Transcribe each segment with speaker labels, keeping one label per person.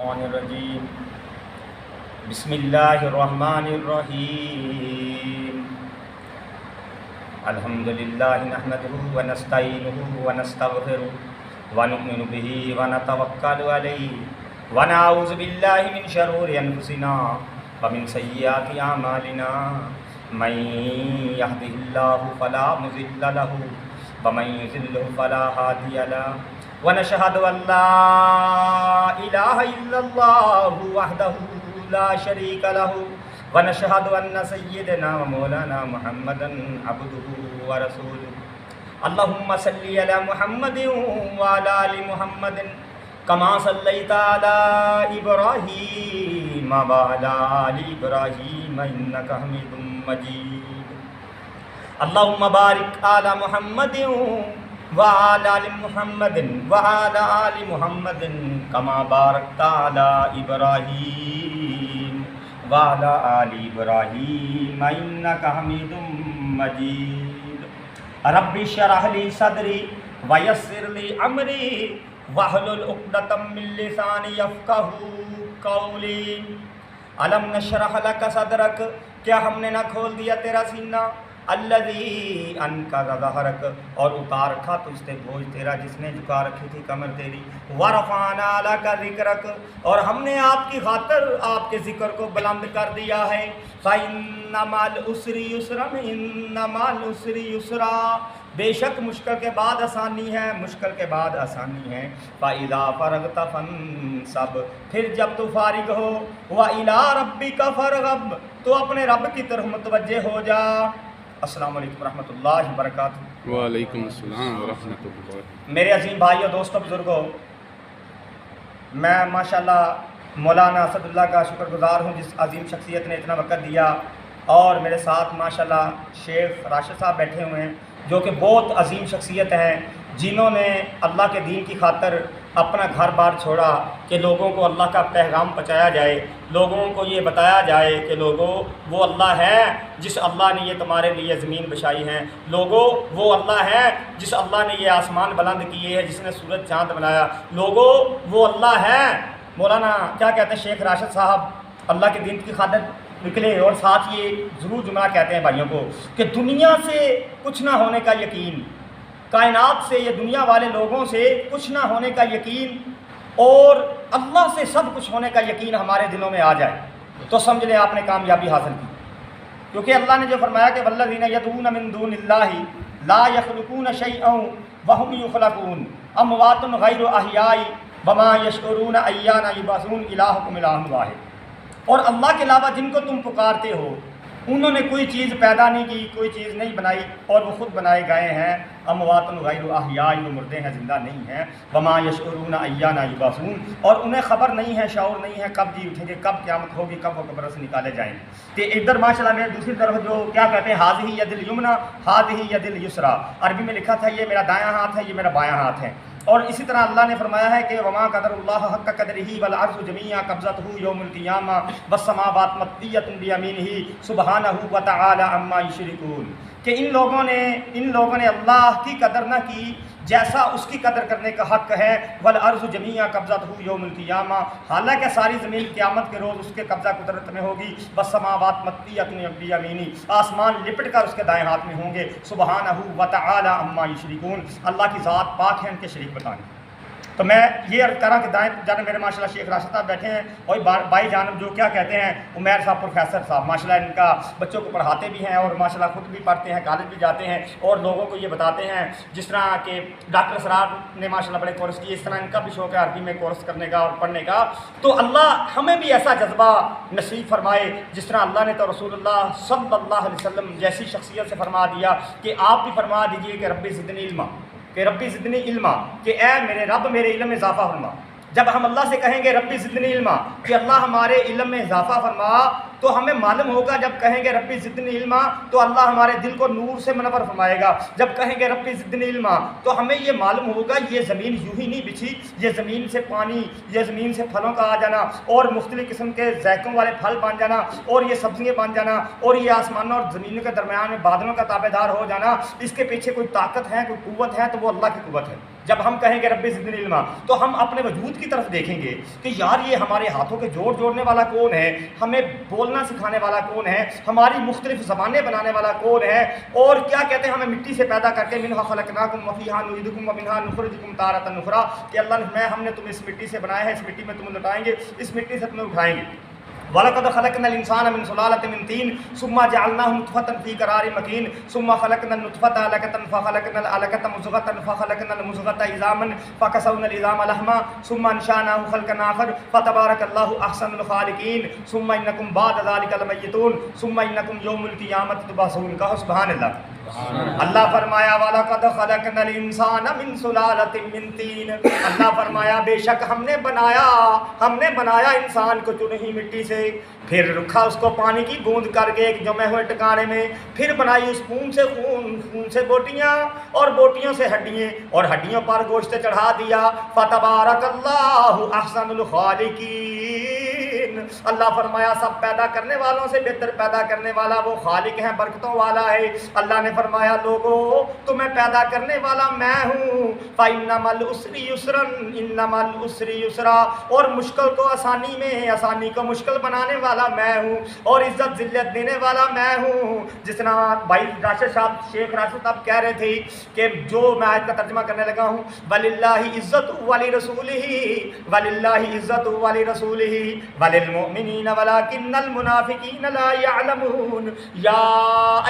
Speaker 1: الرحمن الرجیم بسم اللہ الرحمن الرحیم الحمدللہ نحمدہ ونستعینہ ونستغفرہ ونؤمن بہ ونتوکل علیہ ونعوذ باللہ من شرور انفسنا ومن سیئات اعمالنا من یہدہ اللہ فلا مضل لہ ومن یضلل فلا ہادی لہ ونشهد أن لا إله إلا الله وحده لا شريك له ونشهد أن سيدنا ومولانا محمدا عبده ورسوله اللهم صل على محمد وعلى آل محمد كما صليت على إبراهيم وعلى آل إبراهيم إنك حميد مجيد اللهم بارك على محمد وعلى آل محمد وعلى آل محمد كما باركت على إبراهيم وعلى آل إبراهيم إنك حميد مجيد رب اشرح لي صدري ويسر لي أمري واحلل عقدة من لساني يفقهوا قولي ألم نشرح لك صدرك کیا ہم نے نہ کھول دیا تیرا سینہ الذی انقض ظہرک اور اتار رکھا تجھ سے بوجھ تیرا جس نے جھکا رکھی تھی کمر تیری ورفعنا لک ذکرک اور ہم نے آپ کی خاطر آپ کے ذکر کو بلند کر دیا ہے فإن مع العسر یسرا إن مع العسر یسرا بے شک مشکل کے بعد آسانی ہے مشکل کے بعد آسانی ہے فإذا فرغت فانصب پھر جب تو فارغ ہو وإلی ربک فارغب تو اپنے رب کی طرف متوجہ ہو جا السلام علیکم ورحمۃ اللہ وبرکاتہ۔
Speaker 2: وعلیکم السلام ورحمۃ اللہ۔
Speaker 1: میرے عظیم بھائیوں دوستوں بزرگوں، میں ماشاءاللہ مولانا اسد اللہ کا شکر گزار ہوں جس عظیم شخصیت نے اتنا وقت دیا، اور میرے ساتھ ماشاءاللہ شیخ راشد صاحب بیٹھے ہوئے ہیں جو کہ بہت عظیم شخصیت ہیں، جنہوں نے اللہ کے دین کی خاطر اپنا گھر بار چھوڑا کہ لوگوں کو اللہ کا پیغام پہنچایا جائے، لوگوں کو یہ بتایا جائے کہ لوگوں وہ اللہ ہے جس اللہ نے یہ تمہارے لیے زمین بچھائی ہیں، لوگوں وہ اللہ ہے جس اللہ نے یہ آسمان بلند کیے ہے، جس نے سورج چاند بنایا، لوگوں وہ اللہ ہے۔ مولانا کیا کہتے ہیں شیخ راشد صاحب اللہ کے دین کی خاطر نکلے، اور ساتھ یہ ضرور جملہ کہتے ہیں بھائیوں کو کہ دنیا سے کچھ نہ ہونے کا یقین، کائنات سے یہ دنیا والے لوگوں سے کچھ نہ ہونے کا یقین اور اللہ سے سب کچھ ہونے کا یقین ہمارے دلوں میں آ جائے تو سمجھ لیں آپ نے کامیابی حاصل کی، کیونکہ اللہ نے جو فرمایا کہ والذین یدعون من دون اللہ لا یخلقون شیئا وهم یخلقون اموات غیر احیاء وما یشعرون ایان یبعثون الہکم الہ واحد، اور اللہ کے علاوہ جن کو تم پکارتے ہو انہوں نے کوئی چیز پیدا نہیں کی، کوئی چیز نہیں بنائی، اور وہ خود بنائے گئے ہیں، اموات غیر احیاء وہ مردے ہیں زندہ نہیں ہیں، وما یشعرون ایان یبعثون اور انہیں خبر نہیں ہے شعور نہیں ہے کب جی اٹھیں گے، کب قیامت ہوگی، کب وہ قبر سے نکالے جائیں گے۔ تو ادھر ماشاءاللہ میں دوسری طرف جو کیا کہتے ہیں ہاذہ ید الیمنی ہاذہ ید الیسری، عربی میں لکھا تھا یہ میرا دایاں ہاتھ ہے یہ میرا بایاں ہاتھ ہے، اور اسی طرح اللہ نے فرمایا ہے کہ وما قدر اللہ حق قدرہ والارض جميعا قبضتہ یوم القیامہ والسماوات مطویۃ بیمینہ سبحانہ وتعالی عما یشرکون، کہ ان لوگوں نے اللہ کی قدر نہ کی جیسا اس کی قدر کرنے کا حق ہے، والارض جميعا قبضتہ یوم القیامہ حالانکہ ساری زمین قیامت کے روز اس کے قبضہ قدرت میں ہوگی، والسماوات مطویۃ بیمینہ آسمان لپٹ کر اس کے دائیں ہاتھ میں ہوں گے، سبحانہ وتعالی عما یشرکون اللہ کی ذات پاک ہے ان کے شریک بتانے۔ تو میں یہ عرض کرا کہ دائیں جانب میرے ماشاءاللہ شیخ راشد صاحب بیٹھے ہیں، اور بائی جانب جو کیا کہتے ہیں عمیر صاحب پروفیسر صاحب ماشاءاللہ ان کا بچوں کو پڑھاتے بھی ہیں، اور ماشاءاللہ خود بھی پڑھتے ہیں، کالج بھی جاتے ہیں، اور لوگوں کو یہ بتاتے ہیں، جس طرح کہ ڈاکٹر اسرار نے ماشاءاللہ بڑے کورس کیے، اس طرح ان کا بھی شوق ہے عربی میں کورس کرنے کا اور پڑھنے کا۔ تو اللہ ہمیں بھی ایسا جذبہ نصیب فرمائے جس طرح اللہ نے تو رسول اللہ صلی اللہ علیہ وسلم جیسی شخصیت سے فرما دیا کہ آپ بھی فرما دیجئے کہ رب زدنی علما، کہ ربی زدنی علما، کہ اے میرے رب میرے علم میں اضافہ فرما۔ جب ہم اللہ سے کہیں گے ربی زدنی علما کہ اللہ ہمارے علم میں اضافہ فرما، تو ہمیں معلوم ہوگا جب کہیں گے ربی زدنی علما تو اللہ ہمارے دل کو نور سے منور فرمائے گا، جب کہیں گے ربی زدنی علما تو ہمیں یہ معلوم ہوگا یہ زمین یوں ہی نہیں بچھی، یہ زمین سے پانی، یہ زمین سے پھلوں کا آ جانا اور مختلف قسم کے ذائقوں والے پھل بن جانا اور یہ سبزیاں بن جانا اور یہ آسمانوں اور زمینوں کے درمیان میں بادلوں کا تابع دار ہو جانا، اس کے پیچھے کوئی طاقت ہے، کوئی قوت ہے تو وہ اللہ کی قوت ہے۔ جب ہم کہیں گے رب زدنی علما تو ہم اپنے وجود کی طرف دیکھیں گے کہ یار یہ ہمارے ہاتھوں کے جوڑنے والا کون ہے، ہمیں بولنا سکھانے والا کون ہے، ہماری مختلف زبانیں بنانے والا کون ہے، اور کیا کہتے ہیں ہمیں مٹی سے پیدا کر کے منہا خلقناکم وفیہا نعیدکم ومنہا نخرجکم تارۃ اخری، کہ اللہ ہم نے تمہیں اس مٹی سے بنایا ہے، اس مٹی میں تمہیں لٹائیں گے، اس مٹی سے تمہیں اٹھائیں گے۔ وَلَقَدْ خَلَقْنَا الْإِنسَانَ مِنْ سُلَالَةٍ مِنْ طِينٍ ثُمَّ جَعَلْنَاهُ نُطْفَةً فِي قَرَارٍ مَكِينٍ ثُمَّ خَلَقْنَا النُّطْفَةَ عَلَقَةً فَخَلَقْنَا الْعَلَقَةَ مُضْغَةً فَخَلَقْنَا الْمُضْغَةَ عِظَامًا فَكَسَوْنَا الْعِظَامَ لَحْمًا ثُمَّ أَنشَأْنَاهُ خَلْقًا آخَرَ فَتَبَارَكَ اللَّهُ أَحْسَنُ الْخَالِقِينَ ثُمَّ إِنَّكُمْ بَعْدَ ذَلِكَ لَمَيِّتُونَ ثُمَّ إِنَّكُمْ يَوْمَ الْقِيَامَةِ تُبْعَثُونَ۔ کہو سبحان اللہ۔ اللہ فرمایا وَلَقَدْ خَلَقْنَا الْإِنسَانَ مِنْ سُلَالَةٍ مِنْ طِينٍ، اللہ فرمایا بے شک ہم نے بنایا انسان کو چنہی مٹی سے، پھر رکھا اس کو پانی کی بوند کر کے ایک جمے ہوئے ٹکانے میں، پھر بنائی اس خون سے بوٹیاں، اور بوٹیوں سے ہڈیاں، اور ہڈیوں پر گوشت چڑھا دیا۔ فَتَبَارَكَ اللَّهُ أَحْسَنُ الْخَالِقِينَ، اللہ فرمایا سب پیدا کرنے والوں سے بہتر پیدا کرنے والا وہ خالق ہے، برکتوں والا ہے۔ اللہ نے فرمایا لوگو تمہیں پیدا کرنے والا میں ہوں، فَإِنَّمَا الْعُسْرِ يُسْرًا إِنَّمَا الْعُسْرِ يُسْرًا، اور مشکل کو آسانی میں، آسانی کو مشکل بنانے والا میں ہوں، اور عزت ذلت دینے والا میں ہوں۔ جس طرح بھائی راشد صاحب، شیخ راشد صاحب کہہ رہے تھے کہ جو میں آیت کا ترجمہ کرنے لگا ہوں، وَلِلَّهِ عِزَّتُ وَلِرَسُولِهِ وَلِلَّهِ عِزَّتُ وَلِرَسُولِهِ وَلِلْمُؤْمِنِينَ وَلَكِنَّ الْمُنَافِقِينَ لَا يَعْلَمُونَ يَا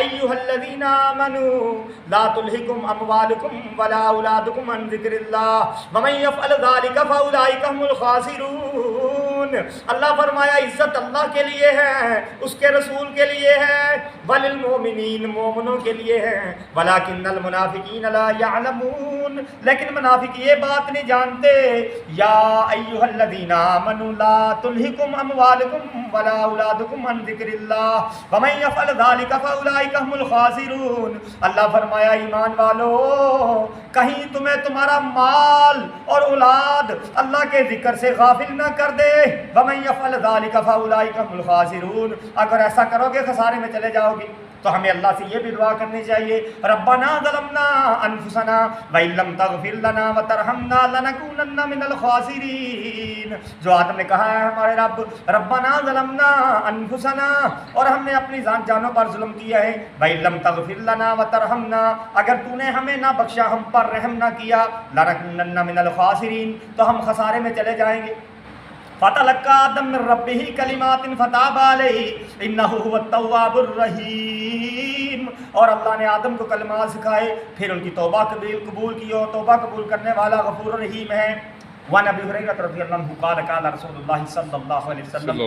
Speaker 1: أَيُّهَا الَّذِينَ آمَنُوا لَا تُلْهِكُمْ أَمْوَالُكُمْ وَلَا أَوْلَادُكُمْ عَنْ ذِكْرِ اللَّهِ وَمَنْ يَفْعَلْ ذَلِكَ فَأُولَئِكَ هُمُ الْخَاسِرُونَ۔ اللہ فرمایا عزت اللہ کے لیے ہے، اس کے رسول کے لیے ہے، وَلِلْمُؤْمِنِينَ مومنوں کے لیے ہے، وَلَكِنَّ الْمُنَافِقِينَ لَا يَعْلَمُونَ لیکن منافق یہ بات نہیں جانتے۔ یا ایھا الذین آمنوا لا تلہکم اموالکم ولا اولادکم عن ذکر اللہ ومن یفعل ذلک فاولئک هم الخاسرون۔ اللہ فرمایا ایمان والو کہیں تمہیں تمہارا مال اور اولاد اللہ کے ذکر سے غافل نہ کر دے، ومن یفعل ذلک فاولئک هم الخاسرون، اگر ایسا کرو گے خسارے میں چلے جاؤ گے۔ تو ہمیں اللہ سے یہ بھی دعا کرنی چاہیے، ربنا ظلمنا انفسنا وان لم تغفر لنا وترحمنا لنکونن من الخاسرین۔ جو آدم نے کہا ہے ہمارے رب، ربنا ظلمنا انفسنا، اور ہم نے اپنی جانوں پر ظلم کیا ہے، وان لم تغفر لنا وترحمنا، اگر تو نے ہمیں نہ بخشا، ہم پر رحم نہ کیا، لنکونن من الخاسرین، تو ہم خسارے میں چلے جائیں گے۔ فَتَلَقَّىٰ آدَمُ مِن رَّبِّهِ كَلِمَاتٍ فَتَابَ عَلَيْهِ إِنَّهُ هُوَ التَّوَّابُ الرَّحِيمُ، اور اللہ نے آدم کو کلمات سکھائے، پھر ان کی توبہ قبول کی، اور توبہ قبول کرنے والا غفور رحیم ہے۔ وعن ابی ہریرہ رضی اللہ عنہ قال قال رسول اللہ صلی اللہ علیہ وسلم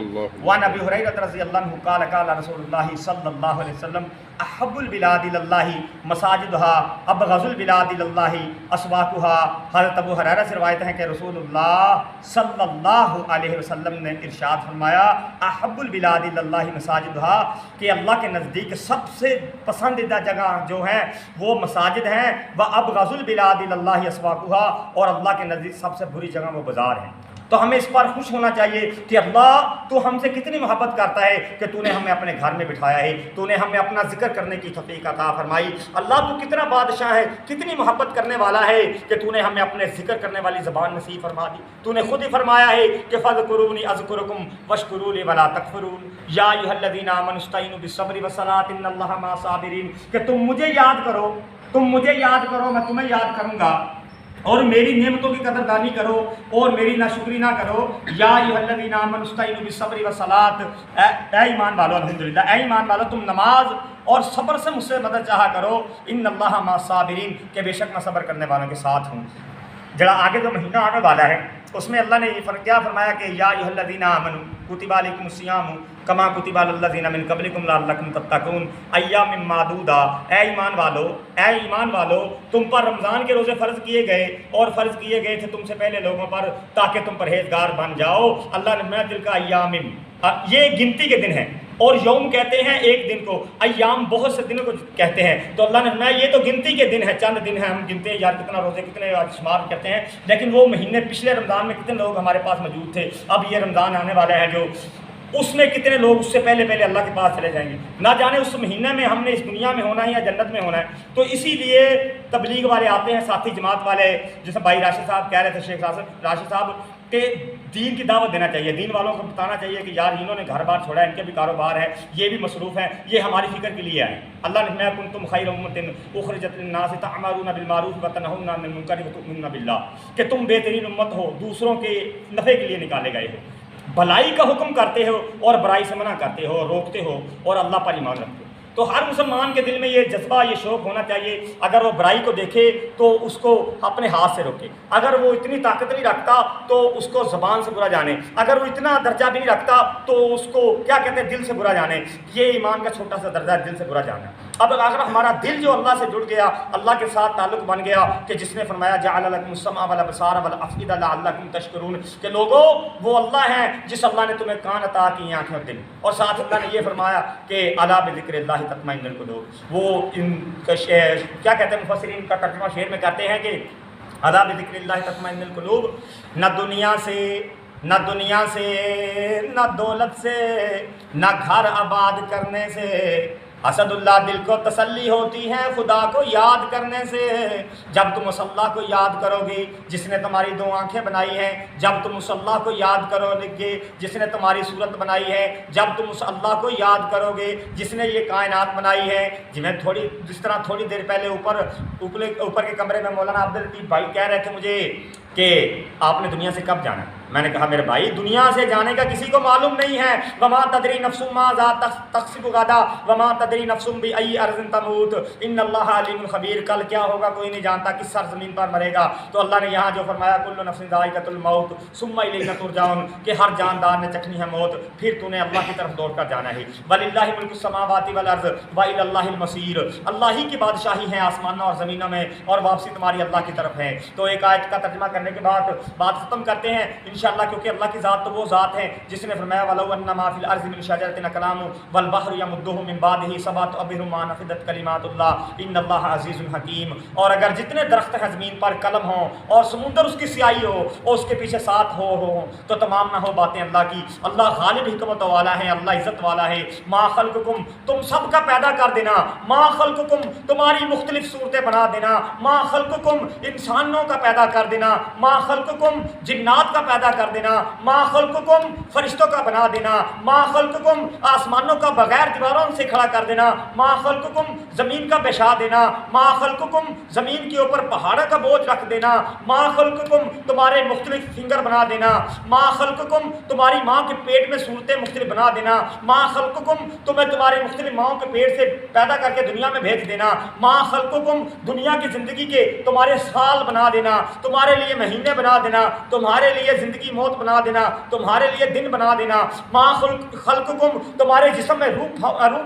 Speaker 1: وعن ابی ہریرہ رضی اللہ عنہ قال قال رسول اللہ صلی اللہ علیہ وسلم احب البلاد اللہ مساجدها ابغض البلاد اللہ اسواقها۔ حضرت ابو ہریرہ سے روایت ہے کہ رسول اللہ صلی اللہ علیہ وسلم نے ارشاد فرمایا احب البلاد اللہ مساجدها، کہ اللہ کے نزدیک سب سے پسندیدہ جگہ جو ہے وہ مساجد ہیں، وابغض البلاد اللہ اسواقها، اور اللہ کے نزدیک سب سے بری جگہ وہ بازار ہیں۔ تو ہمیں اس پر خوش ہونا چاہیے کہ اللہ تو ہم سے کتنی محبت کرتا ہے کہ تو نے ہمیں اپنے گھر میں بٹھایا ہے، تو نے ہمیں اپنا ذکر کرنے کی توفیق عطا فرمائی۔ اللہ تو کتنا بادشاہ ہے، کتنی محبت کرنے والا ہے کہ تو نے ہمیں اپنے ذکر کرنے والی زبان نصیب فرما دی۔ تو نے خود ہی فرمایا ہے کہ فاذکرونی اذکرکم واشکروا لی ولا تکفرون، یا ایھا الذین آمنوا استعینوا بالصبر والصلاۃ ان اللہ مع الصابرین، کہ تم مجھے یاد کرو، میں تمہیں یاد کروں گا، اور میری نعمتوں کی قدردانی کرو اور میری ناشکری نہ کرو۔ یا ایھا الذین آمنوا استعینوا بالصبر والصلاۃ، اے ایمان والو، الحمدللہ اے ایمان والو تم نماز اور صبر سے مجھ سے مدد چاہا کرو، ان اللہ مع الصابرین، کہ بے شک میں صبر کرنے والوں کے ساتھ ہوں۔ جڑا آگے جو مہینہ آنے والا ہے اس میں اللہ نے کیا فرمایا کہ یا ایھا الذین آمنوا کتب علیکم الصیام کما کتب علی الذین من قبلکم لعلکم تتقون ایام معدودہ، اے ایمان والو تم پر رمضان کے روزے فرض کیے گئے، اور فرض کیے گئے تھے تم سے پہلے لوگوں پر تاکہ تم پرہیزگار بن جاؤ۔ اللہ نے میں دل کا ایام، یہ گنتی کے دن ہیں، اور یوم کہتے ہیں ایک دن کو، ایام بہت سے دنوں کو کہتے ہیں۔ تو اللہ نے فرمایا یہ تو گنتی کے دن ہے، چند دن ہیں، ہم گنتے ہیں یار کتنا روزے کتنے شمار کرتے ہیں، لیکن وہ مہینے پچھلے رمضان میں کتنے لوگ ہمارے پاس موجود تھے۔ اب یہ رمضان آنے والا ہے جو اس میں کتنے لوگ اس سے پہلے پہلے اللہ کے پاس چلے جائیں گے، نہ جانے اس مہینے میں ہم نے اس دنیا میں ہونا ہے یا جنت میں ہونا ہے۔ تو اسی لیے تبلیغ والے آتے ہیں، ساتھی جماعت والے، جیسے بھائی راشد صاحب کہہ رہے تھے، شیخ راشد صاحب، کہ دین کی دعوت دینا چاہیے، دین والوں کو بتانا چاہیے کہ یار انہوں نے گھر بار چھوڑا ہے، ان کے بھی کاروبار ہے، یہ بھی مصروف ہیں، یہ ہماری فکر کے لیے ہے۔ اللہ نے فرمایا کنتم خیر امۃ اخرجت للناس تأمرون بالمعروف وتنہون عن المنکر وتؤمنون باللہ، کہ تم بہترین امت ہو، دوسروں کے نفع کے لیے نکالے گئے ہو، بھلائی کا حکم کرتے ہو اور برائی سے منع کرتے ہو، روکتے ہو اور اللہ پر ایمان رکھتے ہو۔ تو ہر مسلمان کے دل میں یہ جذبہ، یہ شوق ہونا چاہیے، اگر وہ برائی کو دیکھے تو اس کو اپنے ہاتھ سے روکے، اگر وہ اتنی طاقت نہیں رکھتا تو اس کو زبان سے برا جانے، اگر وہ اتنا درجہ بھی نہیں رکھتا تو اس کو کیا کہتے ہیں، دل سے برا جانے۔ یہ ایمان کا چھوٹا سا درجہ ہے، دل سے برا جانا۔ اب اگر ہمارا دل جو اللہ سے جڑ گیا، اللہ کے ساتھ تعلق بن گیا، کہ جس نے فرمایا جعل لکم السمع والابصار والافئدہ لعلکم تشکرون، کہ لوگوں وہ اللہ ہیں جس اللہ نے تمہیں کان عطا کی، آنکھیں اور دل، اور ساتھ اللہ نے یہ فرمایا کہ الا بذکر اللہ تطمئن القلوب۔ وہ ان کیا کہتے ہیں مفسرین کا ترجمہ شعر میں کرتے ہیں کہ الا بذکر اللہ تطمئن القلوب، نہ دنیا سے نہ دولت سے نہ گھر آباد کرنے سے اسد اللہ دل کو تسلی ہوتی ہے خدا کو یاد کرنے سے۔ جب تم اس اللہ کو یاد کرو گے جس نے تمہاری دو آنکھیں بنائی ہیں، جب تم اس اللہ کو یاد کرو گے جس نے تمہاری صورت بنائی ہے، جب تم اس اللہ کو یاد کرو گے جس نے یہ کائنات بنائی ہے، جس طرح تھوڑی دیر پہلے اوپر کے کمرے میں مولانا عبداللطیف بھائی کہہ رہے تھے مجھے کہ آپ نے دنیا سے کب جانا ہے۔ میں نے کہا میرے بھائی دنیا سے جانے کا کسی کو معلوم نہیں ہے، وما تدری نفس ماذا تکسب غدا وما تدری نفس بأی ارض تموت ان اللہ علیم خبیر، کل کیا ہوگا کوئی نہیں جانتا، کس سرزمین پر مرے گا۔ تو اللہ نے یہاں جو فرمایا کل نفس ذائقۃ الموت ثم الینا ترجعون، کہ ہر جاندار نے چکھنی ہے موت، پھر تو نے اللہ کی طرف دوڑ کر جانا ہے۔ وللہ ملک السماوات والارض والی اللہ المصیر، اللہ ہی کی بادشاہی ہے آسمانوں اور زمینوں میں، اور واپسی تمہاری اللہ کی طرف ہے۔ تو ایک آیت کا ترجمہ کرنے کے بعد بات ختم کرتے ہیں انشاءاللہ، کیونکہ اللہ کی ذات تو وہ ذات ہے جس نے فرمایا وَلَوْ أَنَّ مَا فِي الْأَرْضِ مِنْ شَجَرَةٍ أَقْلَامٌ وَالْبَحْرُ يَمُدُّهُ مِنْ بَعْدِهِ سَبْعَةُ أَبْحُرٍ مَا نَفِدَتْ كَلِمَاتُ اللَّهِ إِنَّ اللَّهَ عَزِيزٌ حَكِيمٌ، اور اگر جتنے درخت ہیں زمین پر قلم ہوں اور سمندر اس کی سیاہی ہو اور اس کے پیچھے ساتھ ہو تو تمام نہ ہو باتیں اللہ کی۔ اللہ غالب حکمت والا ہے، اللہ عزت والا ہے۔ ما خلقکم، تم سب کا پیدا کر دینا، ما خلقکم تمہاری مختلف صورتیں بنا دینا، ما خلقکم انسانوں کا پیدا کر دینا، ما خلقکم جنات کا پیدا کر دینا، ما خلقکم فرشتوں کا بنا دینا، ما خلقکم آسمانوں کا بغیر دیواروں سے کھڑا کر دینا، ما خلقکم زمین کا بچھا دینا، ما خلقکم زمین کے اوپر پہاڑوں کا بوجھ رکھ دینا، ما خلقکم تمہارے مختلف فنگر بنا دینا، ما خلقکم تمہاری ماں کے پیٹ میں صورتیں مختلف بنا دینا، ما خلقکم تمہیں تمہارے مختلف ماؤں کے پیٹ سے پیدا کر کے دنیا میں بھیج دینا، ما خلقکم دنیا کی زندگی کے تمہارے سال بنا دینا، تمہارے لیے مہینے بنا دینا، تمہارے لیے زندگی موت بنا دینا، تمہارے لیے دن بنا دینا، ما خلقکم تمہارے جسم میں روح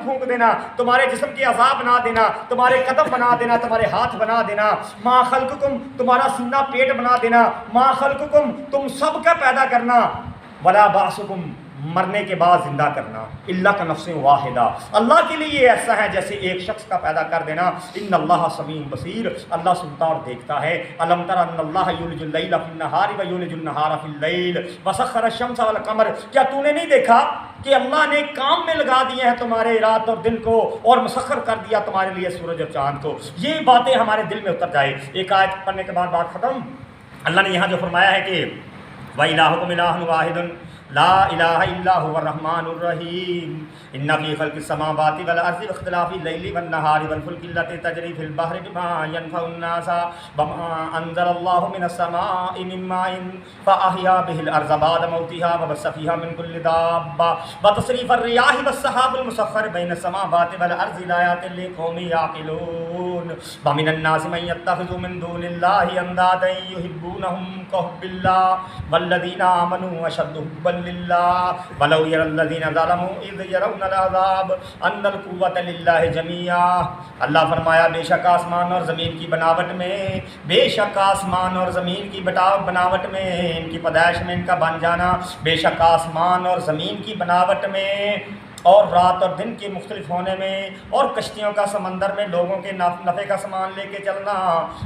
Speaker 1: پھونک دینا، تمہارے جسم کی اعضاء بنا دینا، تمہارے قدم بنا دینا، تمہارے ہاتھ بنا دینا، ما خلقکم تمہارا سینہ پیٹ بنا دینا، ما خلقکم تم سب کا پیدا کرنا، ولا بعثکم مرنے کے بعد زندہ کرنا، اللہ کا نفس واحدہ اللہ کے لیے یہ ایسا ہے جیسے ایک شخص کا پیدا کر دینا۔ ان اللہ سمیع بصیر، اللہ سنتا اور دیکھتا ہے۔ الم تر ان اللہ یولج اللیل فی النہار ویولج النہار فی اللیل وسخر الشمس والقمر، کیا تو نے نہیں دیکھا کہ اللہ نے کام میں لگا دیے ہیں تمہارے رات اور دن کو، اور مسخر کر دیا تمہارے لیے سورج اور چاند کو۔ یہ باتیں ہمارے دل میں اتر جائے۔ ایک آیت پڑھنے کے بعد بات ختم۔ اللہ نے یہاں جو فرمایا ہے کہ وَإِلَٰهُكُمْ إِلَٰهٌ وَاحِدٌ لا الہ الا هو الرحمن الرحیم ان فی خلق السماوات والارض واختلاف اللیل والنہار والفلک التي تجری فی البحر بما ينفع الناس وما انزل اللہ من السماء من ماء فاحیا به الارض بعد موتها وبث فیہا من کل دابہ وتصریف الرياح والسحاب المسخر بین السماوات والارض لآیات لقوم یعقلون ومن الناس من يتخذ من دون اللہ اندادا یحبونهم كحب اللہ والذین آمنوا اشد حبا للہ ولو یری الذین ظلموا اذ یرون العذاب ان القوة للہ جمیعا۔ اللہ فرمایا بے شک آسمان اور زمین کی بناوٹ میں، بے شک آسمان اور زمین کی بناوٹ میں، ان کی پیدائش میں ان کا بن جانا، بے شک آسمان اور زمین کی بناوٹ میں اور رات اور دن کے مختلف ہونے میں، اور کشتیوں کا سمندر میں لوگوں کے نفع کا سامان لے کے چلنا،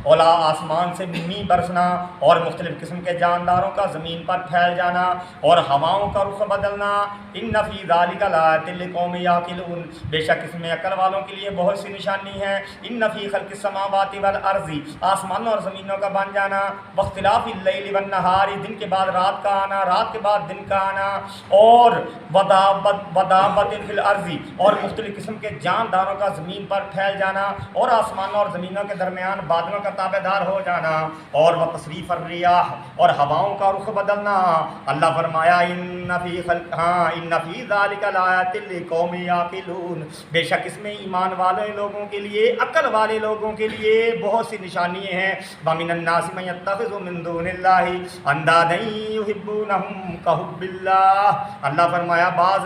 Speaker 1: اولا آسمان سے میںہ برسنا، اور مختلف قسم کے جانداروں کا زمین پر پھیل جانا، اور ہواؤں کا رخ بدلنا، ان فی ذلک لآیات لقوم یعقلون، بے شک اس میں عقل والوں کے لیے بہت سی نشانی ہے، ان فی خلق السماوات والارض، آسمانوں اور زمینوں کا بن جانا، واختلاف اللیل والنہار، دن کے بعد رات کا آنا، رات کے بعد دن کا آنا، اور ودابت فی الارض، اور مختلف قسم کے جانداروں کا زمین پر پھیل جانا، اور آسمانوں اور زمینوں کے درمیان بادلوں کا تابع دار ہو جانا، اور وتصریف الریاح، اور ہواؤں کا رخ بدلنا۔ اللہ فرمایا ان فی ذلک لآیات لقوم یعقلون، بے شک اس میں ایمان والے لوگوں کے لیے، عقل والے لوگوں کے لیے بہت سی نشانیاں ہیں۔ وَمِنَ النَّاسِ مَن يَتَّخِذُ مِن دُونِ اللَّهِ أَندَادًا يُحِبُّونَهُمْ كَحُبِّ اللَّهِ، اللہ فرمایا بعض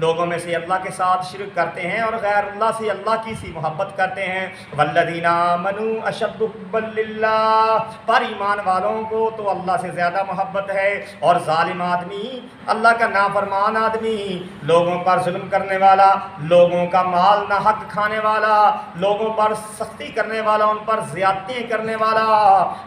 Speaker 1: لوگوں میں سے اللہ کے ساتھ شرک کرتے ہیں اور غیر اللہ سے اللہ کی سی محبت کرتے ہیں۔ وَالَّذِينَ آمَنُوا أَشَدُّ حُبًّا لِلَّهِ، پر ایمان والوں کو تو اللہ سے زیادہ محبت ہے، اور ظالم آدمی، اللہ کا نافرمان آدمی، لوگوں پر ظلم کرنے والا، لوگوں کا مال نہ حق کھانے والا، لوگوں پر سختی کرنے والا، ان پر زیادتی کرنے والا،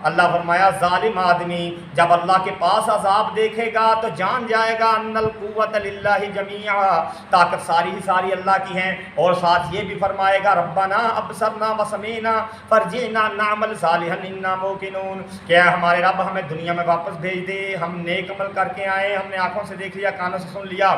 Speaker 1: اللہ فرمایا ظالم آدمی جب اللہ کے پاس عذاب دیکھے گا تو جان جائے گا ان القوت للہ جمیعا، طاقت ساری ہی ساری اللہ کی ہیں، اور ساتھ یہ بھی فرمائے گا ربنا ابصرنا وسمعنا فرجعنا نعمل صالحا انا موقنون، کہ ہمارے رب ہمیں دنیا میں واپس بھیج دے، ہم نیک عمل کر کے آئے، ہم نے آنکھوں سے دیکھ لیا، کانوں سے سن لیا،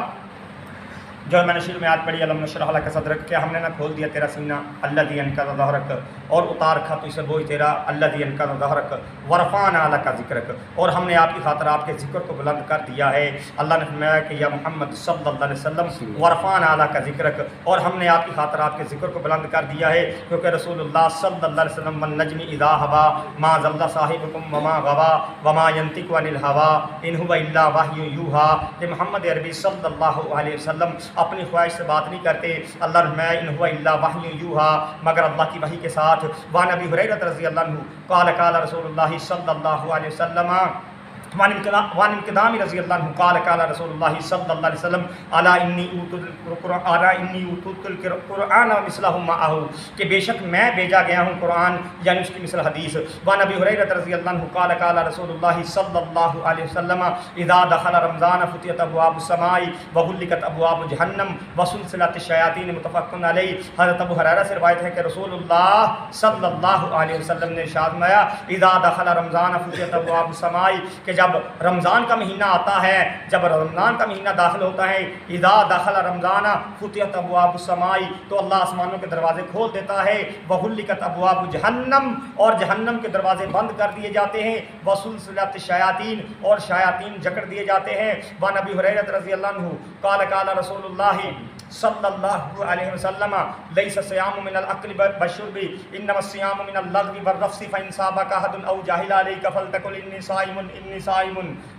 Speaker 1: جو میں نے شروع میں آج پڑھی علم نشرح لک صدرک، کہ ہم نے نہ کھول دیا تیرا سینہ، الذی انقض ظہرک، اور اتار رکھا تو اسے بوجھ تیرا، الذی انقض ظہرک ورفعنا لک ذکرک، اور ہم نے آپ کی خاطر آپ کے ذکر کو بلند کر دیا ہے۔ اللہ نے فرمایا کہ یا محمد صلی اللہ علیہ وسلم ورفعنا لک ذکرک، اور ہم نے آپ کی خاطر آپ کے ذکر کو بلند کر دیا ہے، کیونکہ رسول اللہ صلی اللہ علیہ وسلم والنجم اذا ہوا ما ضل صاحبکم وما غوا وما ينطق عن الهوى ان هو الا وحی یوحی، کہ محمد عربی صلی اللہ علیہ وسلم اپنی خواہش سے بات نہیں کرتے، اللہ رحمہ ان ہوا الا وحی یوحی، مگر اللہ کی وحی کے ساتھ۔ وعن ابی ہریرہ رضی اللہ عنہ قال قال رسول اللہ صلی اللہ علیہ وسلم، وعن انقدام رضی اللہ عنہ قال قال رسول اللہ صلی اللہ علیہ وسلم الا انی اوتیت القرآن ومثلہ معہ، کہ بے شک میں بھیجا گیا ہوں قرآن یعنی اس کی مثل حدیث۔ وعن ابی ہریرہ رضی اللہ عنہ قال قال رسول اللہ صلی اللہ علیہ وسلم اذا دخل رمضان فتحت ابواب السماء وغلقت ابواب جہنم وسلسلت الشیاطین، متفق علیہ۔ حضرت ابو ہریرہ سے روایت ہے کہ رسول اللہ صلی اللہ علیہ وسلم نے ارشاد فرمایا اذا دخل رمضان فتحت ابواب السماء، کہ جب رمضان کا مہینہ آتا ہے، جب رمضان کا مہینہ داخل ہوتا ہے، اذا دخل رمضان فتحت ابواب السماء، تو اللہ آسمانوں کے دروازے کھول دیتا ہے، وغلقت ابواب جہنم، اور جہنم کے دروازے بند کر دیے جاتے ہیں، وسلسلت الشیاطین، اور شیاطین جکڑ دیے جاتے ہیں۔ وعن ابی ہریرہ رضی اللہ عنہ قال قال رسول اللہ صلی اللہ علیہ وسلم لیس الصیام من الاکل والشرب انما الصیام من اللغو والرفث فان صابك احد او جاهل عليك فلتقل انی صائم انی صائم۔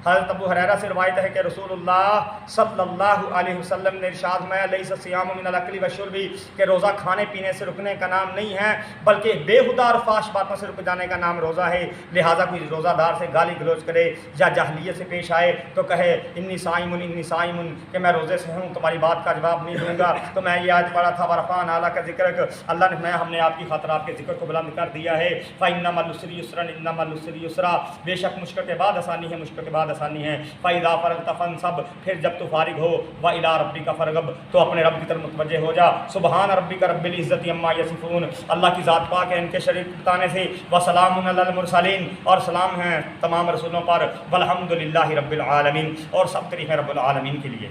Speaker 1: حضرت ابو ہریرہ سے روایت ہے کہ رسول اللہ صلی اللہ علیہ وسلم نے ارشاد فرمایا لیس الصیام من الاکل والشرب، کہ روزہ کھانے پینے سے رکنے کا نام نہیں ہے، بلکہ بےہودہ اور فحش باتوں سے رک جانے کا نام روزہ ہے۔ لہٰذا کوئی روزہ دار سے گالی گلوچ کرے یا جاہلیت سے پیش آئے تو کہے انی صائم، کہ میں روزے سے ہوں، تمہاری بات کا جواب نہیں دوں گا۔ تو میں یہ آج پڑھا تھا ورفعنا لک ذکرک، اللہ نے ہم نے آپ کی خاطر آپ کے ذکر کو بلند کر دیا ہے۔ فإن مع العسر یسرا ان مع العسر یسرا، بے شک مشکل کے بعد آسانی ہے، مشکل کے بعد آسانی ہے۔ فإذا فرغت فانصب، پھر جب تو فارغ ہو، وإلی ربک فارغب، تو اپنے رب کی طرف متوجہ ہو جا۔ سبحان ربک رب العزت عما یصفون، اللہ کی ذات پاک ہے ان کے شریک بتانے سے، وسلام علی المرسلین، اور سلام ہیں تمام رسولوں پر، والحمد للہ رب العالمین، اور سب تعریفیں رب العالمین کے لیے۔